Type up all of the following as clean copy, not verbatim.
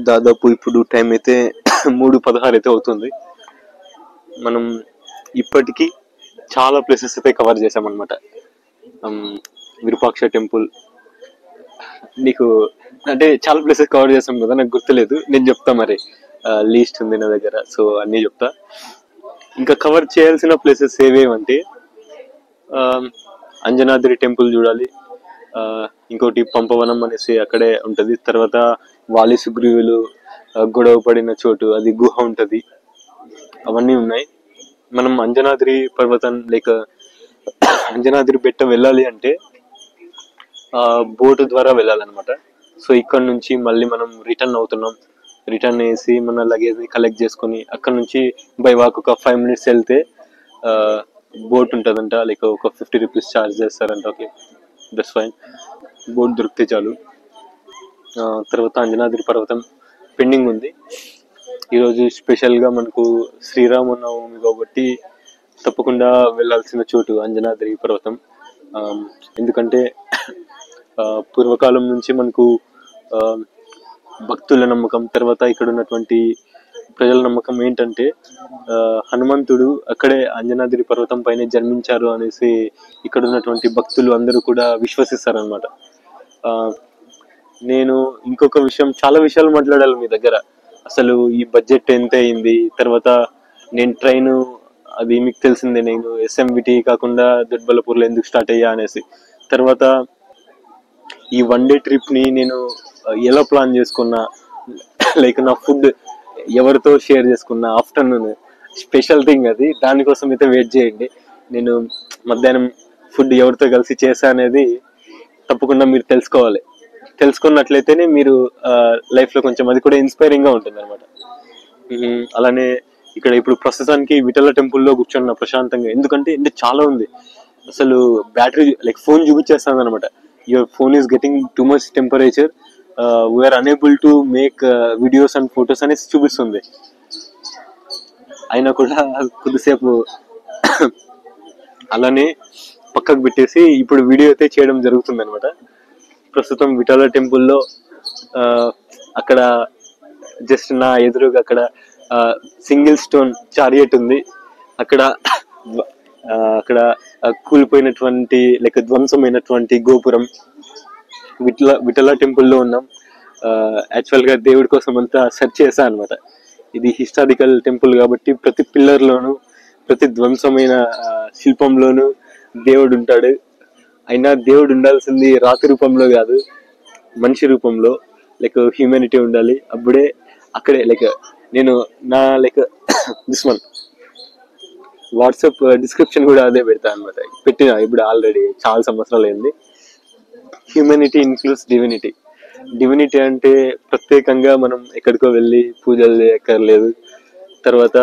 దాదాపు ఇప్పుడు టైం అయితే 3:16 అయితే అవుతుంది. మనం ఇప్పటికీ చాలా ప్లేసెస్ అయితే కవర్ చేసామన్నమాట. విరూపాక్ష టెంపుల్, నీకు అంటే చాలా ప్లేసెస్ కవర్ చేసాం కదా, నాకు గుర్తులేదు, నేను చెప్తా మరి. లీస్ట్ ఉంది నా దగ్గర, సో అన్నీ చెప్తా. ఇంకా కవర్ చేయాల్సిన ప్లేసెస్ ఏవేవంటే అంజనాద్రి టెంపుల్ చూడాలి, ఇంకోటి పంపవనం అనేసి అక్కడే ఉంటది, తర్వాత వాలి సుగ్రీవులు గొడవ పడిన చోటు, అది గుహ ఉంటది, అవన్నీ ఉన్నాయి. మనం అంజనాద్రి పర్వతం లేక అంజనాద్రి బెట్ట వెళ్ళాలి అంటే బోటు ద్వారా వెళ్ళాలన్నమాట. సో ఇక్కడ నుంచి మళ్ళీ మనం రిటర్న్ అవుతున్నాం. రిటర్న్ వేసి మన లగేజ్ ని కలెక్ట్ చేసుకుని అక్కడ నుంచి బై వాక్ ఒక 5 minutes వెళ్తే బోట్ ఉంటుందంట, లైక్ ఒక 50 rupees ఛార్జ్ చేస్తారంట. ఓకే, దట్స్ ఫైన్, బోట్ దొరికితే చాలు. తర్వాత అంజనాద్రి పర్వతం పెండింగ్ ఉంది. ఈరోజు స్పెషల్గా మనకు శ్రీరామనవమి కాబట్టి తప్పకుండా వెళ్ళాల్సిన చోటు అంజనాద్రి పర్వతం. ఎందుకంటే పూర్వకాలం నుంచి మనకు భక్తుల నమ్మకం, తర్వాత ఇక్కడ ఉన్నటువంటి ప్రజల నమ్మకం ఏంటంటే హనుమంతుడు అక్కడే అంజనాద్రి పర్వతం పైన జన్మించారు అనేసి ఇక్కడ ఉన్నటువంటి భక్తులు అందరూ కూడా విశ్వసిస్తారనమాట. నేను ఇంకొక విషయం, చాలా విషయాలు మాట్లాడాలి మీ దగ్గర. అసలు ఈ బడ్జెట్ ఎంత అయింది, తర్వాత నేను ట్రైన్, అది మీకు తెలిసిందే, నేను SMVT కాకుండా దొడ్బల్లపూర్లో ఎందుకు స్టార్ట్ అయ్యా అనేసి, తర్వాత ఈ 1 day ట్రిప్ ని నేను ఎలా ప్లాన్ చేసుకున్నా, లైక్ నా ఫుడ్ ఎవరితో షేర్ చేసుకున్నా, ఆఫ్టర్నూన్ స్పెషల్ థింగ్ అది, దానికోసం అయితే వెయిట్ చేయండి. నేను మధ్యాహ్నం ఫుడ్ ఎవరితో కలిసి చేశా అనేది తప్పకుండా మీరు తెలుసుకోవాలి. తెలుసుకున్నట్లయితేనే మీరు లైఫ్ లో కొంచెం అది కూడా ఇన్స్పైరింగ్ గా ఉంటుంది అనమాట. అలానే ఇక్కడ ఇప్పుడు ప్రస్తుతానికి విఠల టెంపుల్లో కూర్చున్న ప్రశాంతంగా, ఎందుకంటే చాలా ఉంది. అసలు బ్యాటరీ లైక్ ఫోన్ చూపించేస్తుంది అనమాట, your phone is getting too much temperature, we are unable to make videos and photos అనేసి చూపిస్తుంది. అయినా కూడా కొద్దిసేపు అలానే పక్కకు పెట్టేసి ఇప్పుడు వీడియో అయితే చేయడం జరుగుతుంది అనమాట. ప్రస్తుతం విఠల టెంపుల్లో అక్కడ జస్ట్ నా ఎదురుగా అక్కడ సింగిల్ స్టోన్ చారియట్ ఉంది. అక్కడ కూలిపోయినటువంటి లైక్ ధ్వంసమైనటువంటి గోపురం, విఠల టెంపుల్లో ఉన్నాం. యాక్చువల్ గా దేవుడి కోసం అంతా సెర్చ్ చేశా అనమాట. ఇది హిస్టారికల్ టెంపుల్ కాబట్టి ప్రతి పిల్లర్ లోను, ప్రతి ధ్వంసమైన శిల్పంలోను దేవుడు ఉంటాడు. అయినా దేవుడు ఉండాల్సింది రాతి రూపంలో కాదు, మనిషి రూపంలో, లైక్ హ్యూమానిటీ ఉండాలి. అప్పుడే అక్కడే లైక్ నేను నా like this one WhatsApp description కూడా అదే పెడతా అనమాట, పెట్టిన ఇప్పుడు ఆల్రెడీ చాలా సంవత్సరాలు అయింది. Humanity includes divinity. డివినిటీ అంటే ప్రత్యేకంగా మనం ఎక్కడికో వెళ్ళి పూజలు చేయక్కర్లేదు, తర్వాత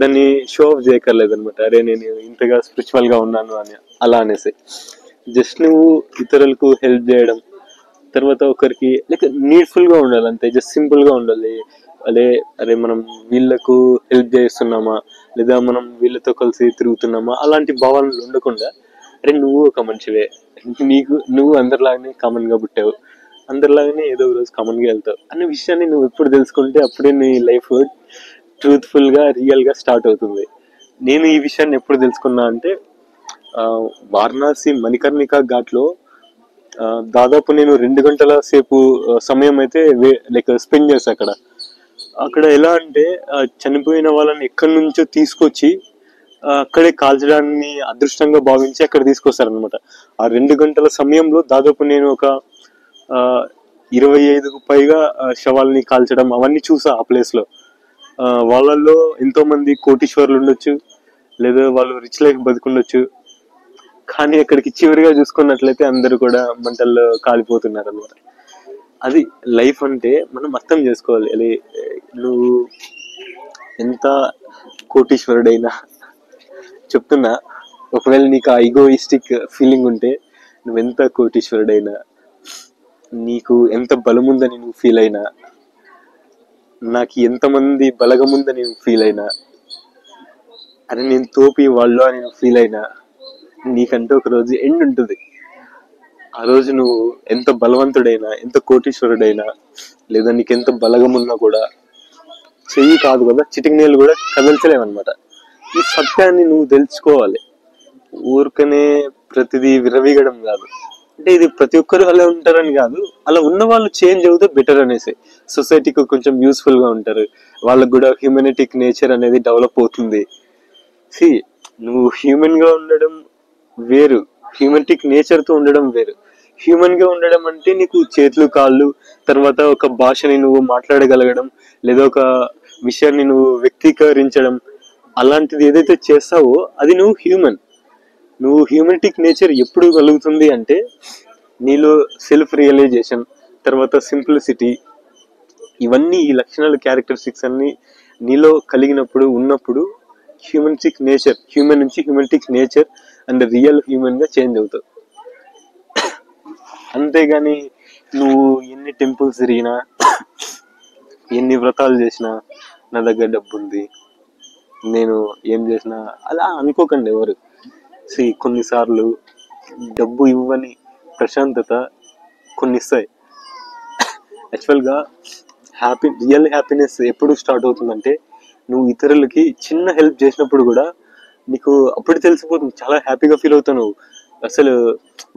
దాన్ని షో ఆఫ్ చేయక్కర్లేదు అనమాట. అరే నేను ఇంతగా స్పిరిచువల్ గా ఉన్నాను అని అలా అనేసి, జస్ట్ నువ్వు ఇతరులకు హెల్ప్ చేయడం, తర్వాత ఒకరికి లైక్ నీడ్ఫుల్ గా ఉండాలి అంతే, జస్ట్ సింపుల్ గా ఉండాలి. అరే మనం వీళ్ళకు హెల్ప్ చేస్తున్నామా, లేదా మనం వీళ్ళతో కలిసి తిరుగుతున్నామా, అలాంటి భావనలు ఉండకుండా అరే నువ్వు ఒక మనిషివే, నువ్వు అందరిలాగానే కామన్ గా పుట్టావు, అందరిలాగానే ఏదో ఒక రోజు కామన్ గా వెళ్తావు అనే విషయాన్ని నువ్వు ఎప్పుడు తెలుసుకుంటే అప్పుడే నీ లైఫ్ ట్రూత్ఫుల్ గా, రియల్ గా స్టార్ట్ అవుతుంది. నేను ఈ విషయాన్ని ఎప్పుడు తెలుసుకున్నా అంటే వారణాసి మణికర్ణిక ఘాట్ లో దాదాపు నేను 2 గంటల సేపు సమయం అయితే లైక్ స్పెండ్ చేశా అక్కడ ఎలా అంటే చనిపోయిన వాళ్ళని ఎక్కడి నుంచో తీసుకొచ్చి అక్కడే కాల్చడాన్ని అదృష్టంగా భావించి అక్కడ తీసుకొస్తారనమాట. ఆ 2 గంటల సమయంలో దాదాపు నేను ఒక 25కు పైగా శవాల్ని కాల్చడం అవన్నీ చూసా ఆ ప్లేస్ లో. వాళ్ళల్లో ఎంతో మంది కోటీశ్వరులు ఉండొచ్చు, లేదా వాళ్ళు రిచ్ లైఫ్ బతుకుండొచ్చు, కానీ అక్కడికి చివరిగా చూసుకున్నట్లయితే అందరూ కూడా మంటల్లో కాలిపోతున్నారు అనమాట. అది లైఫ్ అంటే మనం అర్థం చేసుకోవాలి. అది నువ్వు ఎంత కోటీశ్వరుడైనా చెప్తున్నా, ఒకవేళ నీకు ఆ ఈగోయిస్టిక్ ఫీలింగ్ ఉంటే, నువ్వెంత కోటీశ్వరుడైనా, నీకు ఎంత బలముందని నువ్వు ఫీల్ అయినా, నాకు ఎంతమంది బలగముందని నువ్వు ఫీల్ అయినా, అరే నేను తోపి వాళ్ళు అని నువ్వు ఫీల్ అయినా, నీకంటే ఒక రోజు ఎండ్ ఉంటుంది. ఆ రోజు నువ్వు ఎంత బలవంతుడైనా, ఎంత కోటీశ్వరుడైనా, లేదా నీకెంత బలగం ఉన్నా కూడా చెయ్యి కాదు కదా, చిటికినేలు కూడా కదల్చలేమన్నమాట. ఈ సత్యాన్ని నువ్వు తెలుసుకోవాలి. ఊరికనే ప్రతిదీ విరవీగడం కాదు. అంటే ఇది ప్రతి ఒక్కరు అలా ఉంటారని కాదు, అలా ఉన్న వాళ్ళు చేంజ్ అవుతే బెటర్ అనేసి, సొసైటీకి కొంచెం యూస్ఫుల్ గా ఉంటారు, వాళ్ళకు కూడా హ్యూమనిటిక్ నేచర్ అనేది డెవలప్ అవుతుంది. సి, నువ్వు హ్యూమన్ గా ఉండడం వేరు, హ్యూమనిటిక్ నేచర్ తో ఉండడం వేరు. హ్యూమన్ గా ఉండడం అంటే నీకు చేతులు కాళ్ళు, తర్వాత ఒక భాషని నువ్వు మాట్లాడగలగడం, లేదా ఒక విషయాన్ని నువ్వు వ్యక్తీకరించడం, అలాంటిది ఏదైతే చేస్తావో అది నువ్వు హ్యూమన్. నువ్వు హ్యూమనిటిక్ నేచర్ ఎప్పుడు కలుగుతుంది అంటే నీలో సెల్ఫ్ రియలైజేషన్, తర్వాత సింప్లిసిటీ, ఇవన్నీ ఈ లక్షణాలు, క్యారెక్టరిస్టిక్స్ అన్ని నీలో కలిగినప్పుడు, ఉన్నప్పుడు హ్యూమనిటిక్ నేచర్, హ్యూమన్ నుంచి హ్యూమనిటిక్ నేచర్ అండ్ రియల్ హ్యూమన్ గా చేంజ్ అవుతావు. అంతేగాని నువ్వు ఎన్ని టెంపుల్స్ తిరిగినా, ఎన్ని వ్రతాలు చేసినా, నా దగ్గర డబ్బు ఉంది, నేను ఏం చేసినా, అలా అనుకోకండి ఎవరు. కొన్నిసార్లు డబ్బు ఇవ్వని ప్రశాంతత కొన్ని ఇస్తాయి. యాక్చువల్గా రియల్ హ్యాపీనెస్ ఎప్పుడు స్టార్ట్ అవుతుందంటే నువ్వు ఇతరులకి చిన్న హెల్ప్ చేసినప్పుడు కూడా నీకు అప్పుడు తెలిసిపోతుంది, చాలా హ్యాపీగా ఫీల్ అవుతావు నువ్వు. అసలు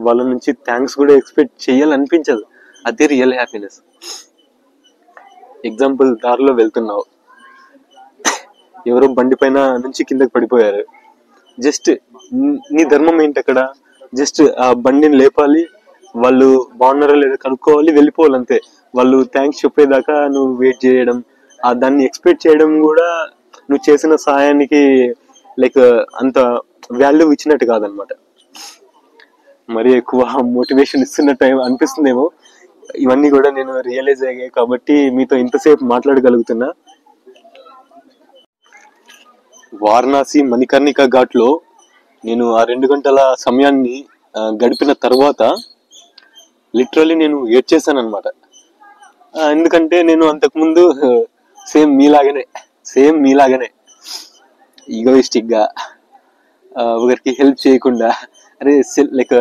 వాళ్ళ నుంచి థ్యాంక్స్ కూడా ఎక్స్పెక్ట్ చేయాలనిపించదు. అదే రియల్ హ్యాపీనెస్. ఎగ్జాంపుల్, దారిలో వెళ్తున్నావు, ఎవరో బండి పైన నుంచి కిందకి పడిపోయారు. జస్ట్ నీ ధర్మం ఏంటి అక్కడ? జస్ట్ ఆ బండిని లేపాలి, వాళ్ళు బాగున్నారో లేదో కనుక్కోవాలి, వెళ్ళిపోవాలి అంతే. వాళ్ళు థ్యాంక్స్ చెప్పేదాకా నువ్వు వెయిట్ చేయడం, దాన్ని ఎక్స్పెక్ట్ చేయడం కూడా నువ్వు చేసిన సహాయానికి లైక్ అంత వాల్యూ ఇచ్చినట్టు కాదనమాట. మరి ఎక్కువ మోటివేషన్ ఇస్తున్నట్టు అనిపిస్తుందేమో. ఇవన్నీ కూడా నేను రియలైజ్ అయ్యాయి కాబట్టి మీతో ఇంతసేపు మాట్లాడగలుగుతున్నా. వారణాసి మణికర్ణిక ఘాట్ లో నేను ఆ 2 గంటల సమయాన్ని గడిపిన తర్వాత లిటరల్లీ నేను ఏడ్చేసాను అనమాట. ఎందుకంటే నేను అంతకుముందు సేమ్ మీలాగనే ఈగోయిస్టిక్ గా, ఒకరికి హెల్ప్ చేయకుండా, అరే లైక్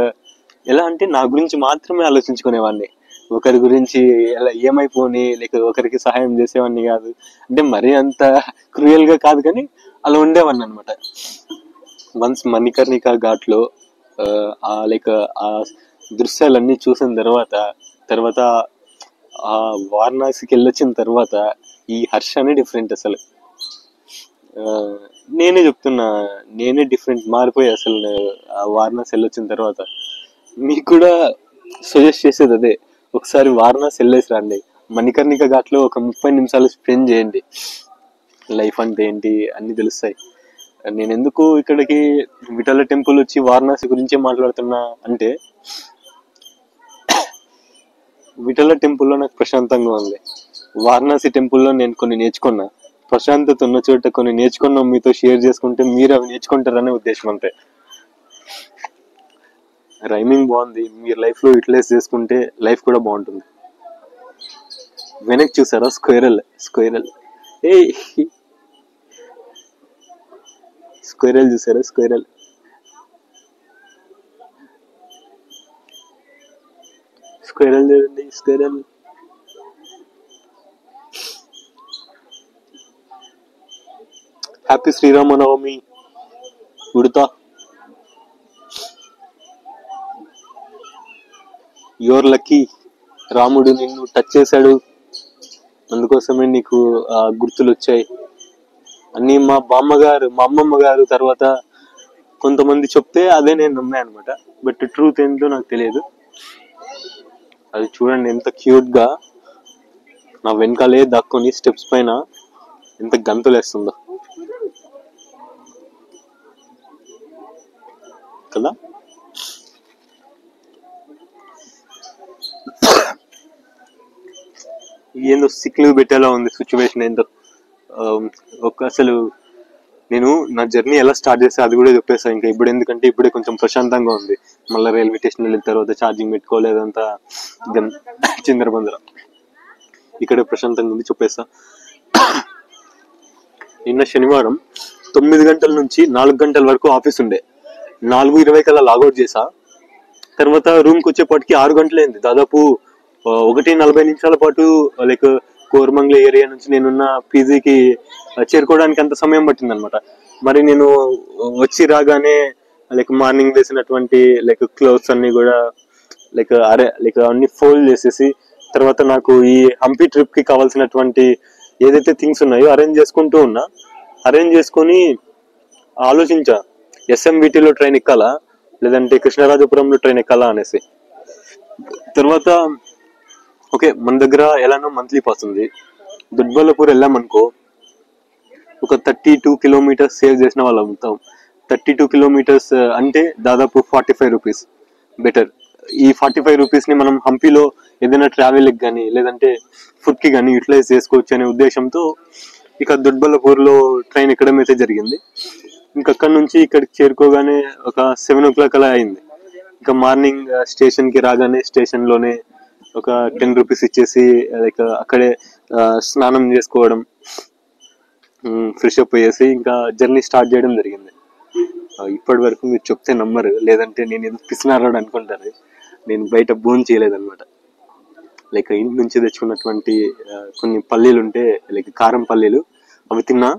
ఎలా అంటే నా గురించి మాత్రమే ఆలోచించుకునేవాడిని, ఒకరి గురించి ఎలా ఏమైపోని, లేక ఒకరికి సహాయం చేసేవాడిని కాదు. అంటే మరీ అంత క్రూయల్ గా కాదు, కానీ అలా ఉండేవాడిని అనమాట. వన్స్ మణికర్ణిక ఘాట్ లో లైక్ ఆ దృశ్యాలన్నీ చూసిన తర్వాత ఆ వారణాసికి వెళ్ళొచ్చిన తర్వాత ఈ హర్షనే డిఫరెంట్. అసలు నేనే చెప్తున్నా, నేనే డిఫరెంట్ మారిపోయి అసలు ఆ వారణాసి వెళ్ళొచ్చిన తర్వాత. మీకు కూడా సజెస్ట్ చేసేది అదే, ఒకసారి వారణాసి వెళ్ళేసి రండి. మణికర్ణిక ఘాట్ లో ఒక 30 నిమిషాలు స్పెండ్ చేయండి. లైఫ్ అంటే ఏంటి అన్ని తెలుస్తాయి. నేను ఎందుకు ఇక్కడికి విఠల టెంపుల్ వచ్చి వారణాసి గురించే మాట్లాడుతున్నా అంటే, విఠల టెంపుల్లో నాకు ప్రశాంతంగా ఉంది, వారణాసి టెంపుల్లో నేను కొన్ని నేర్చుకున్నా. ప్రశాంతత ఉన్న చోట కొన్ని నేర్చుకున్నాం, మీతో షేర్ చేసుకుంటే మీరు అవి నేర్చుకుంటారనే ఉద్దేశం అంతే. రైమింగ్ బాగుంది, మీరు లైఫ్ లో యూటిలైజ్ చేసుకుంటే లైఫ్ కూడా బాగుంటుంది. వెనక్కి చూసారా? స్క్వేరల్ ఏ స్క్వేరల్ చూసారా? స్క్వేరల్ చూడండి, squirrel. Happy Sri Rama Navami Udatha. Your lucky, రాముడు నిన్ను టచ్ చేశాడు, అందుకోసమే నీకు గుర్తులు వచ్చాయి అన్ని. మా అమ్మమ్మ గారు తర్వాత కొంతమంది చెప్తే అదే నేను నమ్మాను అనమాట. బట్ ట్రూత్ ఏంటో నాకు తెలియదు. అది చూడండి ఎంత క్యూట్ గా నా వెనకాలే దక్కుని స్టెప్స్ పైన ఎంత గంతులు వేస్తుందో కదా. ఏందో సిక్ లీవ్ పెట్టేలా ఉంది సిచ్యువేషన్. ఏందో అసలు నేను నా జర్నీ ఎలా స్టార్ట్ చేస్తే అది కూడా చెప్పేస్తాను ఇంకా ఇప్పుడు, ఎందుకంటే ఇప్పుడే కొంచెం ప్రశాంతంగా ఉంది. మళ్ళీ రైల్వే స్టేషన్ వెళ్ళిన తర్వాత ఛార్జింగ్ పెట్టుకోలేదంతా చిందరబందర. ఇక్కడే ప్రశాంతంగా ఉంది, చెప్పేస్తా. నిన్న శనివారం 9 గంటల నుంచి 4 గంటల వరకు ఆఫీస్ ఉండే. 4:20 కల్లా లాగౌట్ చేసా. తర్వాత రూమ్కి వచ్చేపాటికి 6 గంటలైంది. దాదాపు 1:40 పాటు లైక్ కోరమంగళ ఏరియా నుంచి నేనున్న పీజీకి చేరుకోవడానికి అంత సమయం పట్టింది అనమాట. మరి నేను వచ్చి రాగానే లైక్ మార్నింగ్ వేసినటువంటి లైక్ క్లోత్స్ అన్ని కూడా లైక్ అన్ని ఫోల్డ్ చేసేసి, తర్వాత నాకు ఈ హంపి ట్రిప్ కి కావాల్సినటువంటి ఏదైతే థింగ్స్ ఉన్నాయో అరేంజ్ చేసుకొని ఆలోచించా, ఎస్ఎంబిటిలో ట్రైన్ ఎక్కాలా లేదంటే కృష్ణరాజపురంలో ట్రైన్ ఎక్కాలా అనేసి. తర్వాత ఓకే, మన దగ్గర ఎలానో మంత్లీ పాస్ ఉంది, దుడ్బల్లపూర్ వెళ్ళామనుకో ఒక 32 కిలోమీటర్స్ సేవ్ చేసిన వాళ్ళు అవుతాం. 32 కిలోమీటర్స్ అంటే దాదాపు 45 రూపీస్. బెటర్ ఈ 45 రూపీస్ ని మనం హంపీలో ఏదైనా ట్రావెల్ కి కానీ లేదంటే ఫుడ్ కి కానీ యూటిలైజ్ చేసుకోవచ్చు అనే ఉద్దేశంతో ఇక దుడ్బల్లపూర్ లో ట్రైన్ ఎక్కడం అయితే జరిగింది. ఇంకా అక్కడ నుంచి ఇక్కడికి చేరుకోగానే ఒక 7 o'clock అలా అయింది. ఇంకా మార్నింగ్ స్టేషన్ కి రాగానే స్టేషన్ లోనే ఒక 10 రూపీస్ ఇచ్చేసి లైక్ అక్కడే స్నానం చేసుకోవడం, ఫ్రెష్ అప్ అయ్యేసి ఇంకా జర్నీ స్టార్ట్ చేయడం జరిగింది. ఇప్పటి వరకు మీరు చెప్తే నమ్మరు, లేదంటే నేను ఏదో పిసినారాడు అనుకుంటారు. నేను బయట భోజనం చేయలేదన్నమాట. లైక్ ఇంటి నుంచి తెచ్చుకున్నటువంటి కొన్ని పల్లీలు ఉంటే లైక్ కారం పల్లీలు, అవి తిన్నా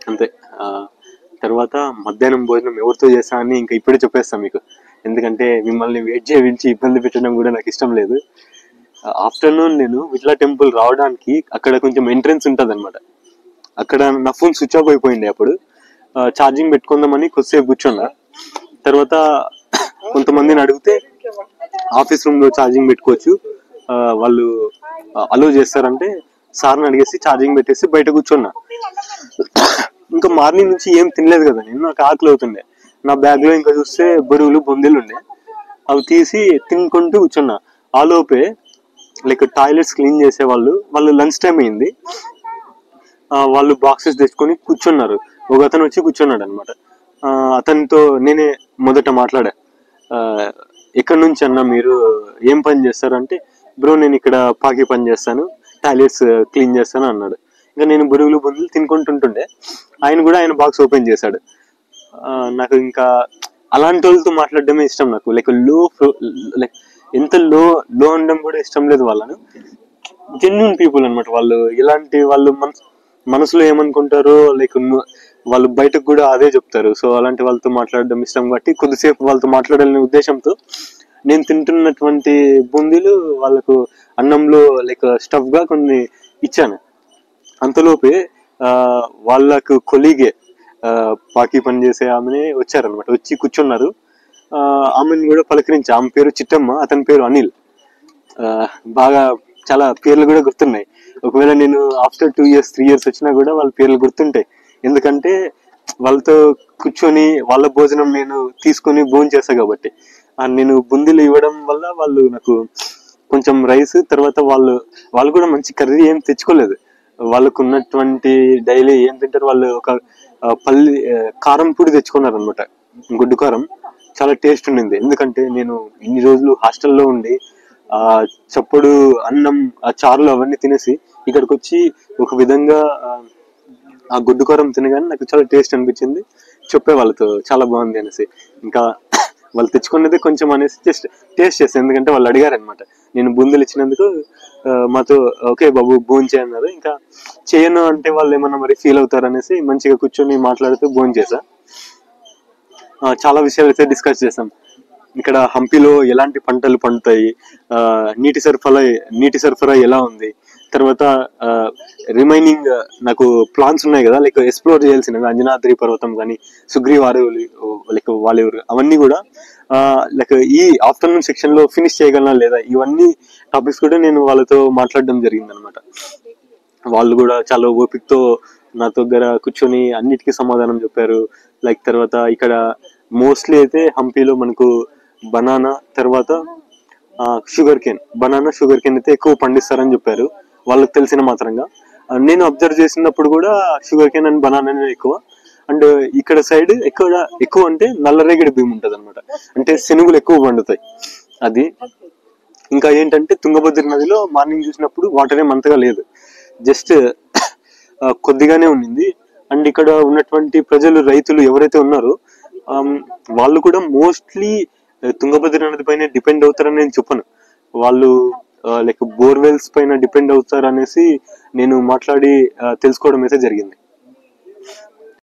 అంతే. తర్వాత మధ్యాహ్నం భోజనం ఎవరితో చేస్తా అని ఇంకా ఇప్పుడే చెప్పేస్తాను మీకు, ఎందుకంటే మిమ్మల్ని వెయిట్ చేయించి ఇబ్బంది పెట్టడం కూడా నాకు ఇష్టం లేదు. ఆఫ్టర్నూన్ నేను విట్లా టెంపుల్ రావడానికి అక్కడ కొంచెం ఎంట్రెన్స్ ఉంటుంది అనమాట. అక్కడ నా ఫోన్ స్విచ్ ఆఫ్ అయిపోయింది. అప్పుడు ఛార్జింగ్ పెట్టుకుందామని కొద్దిసేపు కూర్చున్నా. తర్వాత కొంతమందిని అడిగితే ఆఫీస్ రూమ్ లో ఛార్జింగ్ పెట్టుకోవచ్చు, వాళ్ళు అలో చేస్తారంటే సార్ని అడిగేసి ఛార్జింగ్ పెట్టేసి బయట కూర్చున్నా. ఇంకా మార్నింగ్ నుంచి ఏం తినలేదు కదా నేను, నాకు ఆకలి అవుతుండే. నా బ్యాగ్ లో ఇంకా చూస్తే బరువులు బొందెలు ఉండే, అవి తీసి తినుకుంటూ కూర్చున్నా. ఆ లోపే లైక్ టాయిలెట్స్ క్లీన్ చేసే వాళ్ళు లంచ్ టైం అయింది, వాళ్ళు బాక్సెస్ తెచ్చుకొని కూర్చున్నారు. ఒక అతను వచ్చి కూర్చున్నాడు అనమాట. అతనితో నేనే మొదట మాట్లాడా, ఎక్కడి నుంచి అన్నా మీరు, ఏం పని చేస్తారు అంటే, బ్రో నేను ఇక్కడ పాకి పని చేస్తాను, టాయిలెట్స్ క్లీన్ చేస్తాను అన్నాడు. ఇంకా నేను బురుగులు బొందులు తినుకుంటుంటుండే, ఆయన బాక్స్ ఓపెన్ చేశాడు. నాకు ఇంకా అలాంటి వాళ్ళతో మాట్లాడడమే ఇష్టం నాకు. లైక్ లైక్ ఎంత లో ఉండడం కూడా ఇష్టం లేదు. వాళ్ళను జెన్యూన్ పీపుల్ అనమాట వాళ్ళు. ఇలాంటి వాళ్ళు మనసులో ఏమనుకుంటారో లైక్ వాళ్ళు బయటకు కూడా అదే చెప్తారు. సో అలాంటి వాళ్ళతో మాట్లాడడం ఇష్టం కాబట్టి కొద్దిసేపు వాళ్ళతో మాట్లాడాలనే ఉద్దేశంతో నేను తింటున్నటువంటి బూందీలు వాళ్ళకు అన్నంలో లైక్ స్టఫ్ గా కొన్ని ఇచ్చాను. అంతలోపే వాళ్ళకు కొలీగే పాకి పని చేసే ఆమెనే వచ్చారనమాట. వచ్చి కూర్చున్నారు. ఆమెను కూడా పలకరించి, ఆమె పేరు చిట్టమ్మ, అతని పేరు అనిల్. బాగా చాలా పేర్లు కూడా గుర్తున్నాయి. ఒకవేళ నేను ఆఫ్టర్ 2 years 3 years వచ్చినా కూడా వాళ్ళ పేర్లు గుర్తుంటాయి. ఎందుకంటే వాళ్ళతో కూర్చొని వాళ్ళ భోజనం నేను తీసుకొని భోజనం చేస్తా కాబట్టి. నేను బుందీలు ఇవ్వడం వల్ల వాళ్ళు నాకు కొంచెం రైస్, తర్వాత వాళ్ళు కూడా మంచి కర్రీ ఏం తెచ్చుకోలేదు. వాళ్ళకు ఉన్నటువంటి డైలీ ఏం తింటారు వాళ్ళు, ఒక కారం పొడి తెచ్చుకున్నారు అనమాట, గుడ్డు కారం. చాలా టేస్ట్ ఉండింది. ఎందుకంటే నేను ఇన్ని రోజులు హాస్టల్లో ఉండి చప్పుడు అన్నం, ఆ చారులు అవన్నీ తినేసి ఇక్కడికి వచ్చి ఒక విధంగా ఆ గుడ్డు కారం తినగానే నాకు చాలా టేస్ట్ అనిపించింది. చెప్పే వాళ్ళతో చాలా బాగుంది అనేసి. ఇంకా వాళ్ళు తెచ్చుకున్నది కొంచెం అనేసి జస్ట్ టేస్ట్ చేస్తాను, ఎందుకంటే వాళ్ళు అడిగారనమాట. నేను బూందీలు ఇచ్చినందుకు మాతో ఓకే బాబు భోజనం చేయన్నారు. ఇంకా చేయను అంటే వాళ్ళు ఏమన్నా మరి ఫీల్ అవుతారు అనేసి మంచిగా కూర్చొని మాట్లాడుతూ భోజనం చేశా. చాలా విషయాలు అయితే డిస్కస్ చేసాం. ఇక్కడ హంపీలో ఎలాంటి పంటలు పండుతాయి, నీటి సరఫరా ఎలా ఉంది, తర్వాత రిమైనింగ్ నాకు ప్లాన్స్ ఉన్నాయి కదా లైక్ ఎక్స్ప్లోర్ చేయాల్సినవి, అంజనాద్రి పర్వతం కానీ, సుగ్రీవారు లైక్ వాలీవురు, అవన్నీ కూడా లైక్ ఈ ఆఫ్టర్నూన్ సెక్షన్ లో ఫినిష్ చేయగలనా లేదా, ఇవన్నీ టాపిక్స్ కూడా నేను వాళ్ళతో మాట్లాడడం జరిగింది అనమాట. వాళ్ళు కూడా చాలా ఓపికతో నా దగ్గర కూర్చొని అన్నిటికీ సమాధానం చెప్పారు. లైక్ తర్వాత ఇక్కడ మోస్ట్లీ అయితే హంపీలో మనకు బనానా, తర్వాత షుగర్ కేన్ అయితే ఎక్కువ పండిస్తారని చెప్పారు వాళ్ళకి తెలిసిన మాత్రంగా. నేను అబ్జర్వ్ చేసినప్పుడు కూడా షుగర్ కేన్ అండ్ బనానా ఎక్కువ. అండ్ ఇక్కడ సైడ్ ఎక్కువ అంటే నల్లరేగడి భూమి ఉంటది అనమాట, అంటే శనుగులు ఎక్కువ పండుతాయి. అది ఇంకా ఏంటంటే తుంగభద్ర నదిలో మార్నింగ్ చూసినప్పుడు వాటర్ ఏం అంతగా లేదు, జస్ట్ కొద్దిగానే ఉండింది. అండ్ ఇక్కడ ఉన్నటువంటి ప్రజలు, రైతులు ఎవరైతే ఉన్నారో వాళ్ళు కూడా మోస్ట్లీ తుంగభద్ర నది పైన డిపెండ్ అవుతారని నేను చెప్పను. వాళ్ళు లైక్ బోర్వెల్స్ పైన డిపెండ్ అవుతారు అనేసి నేను మాట్లాడి తెలుసుకోవడం అయితే జరిగింది.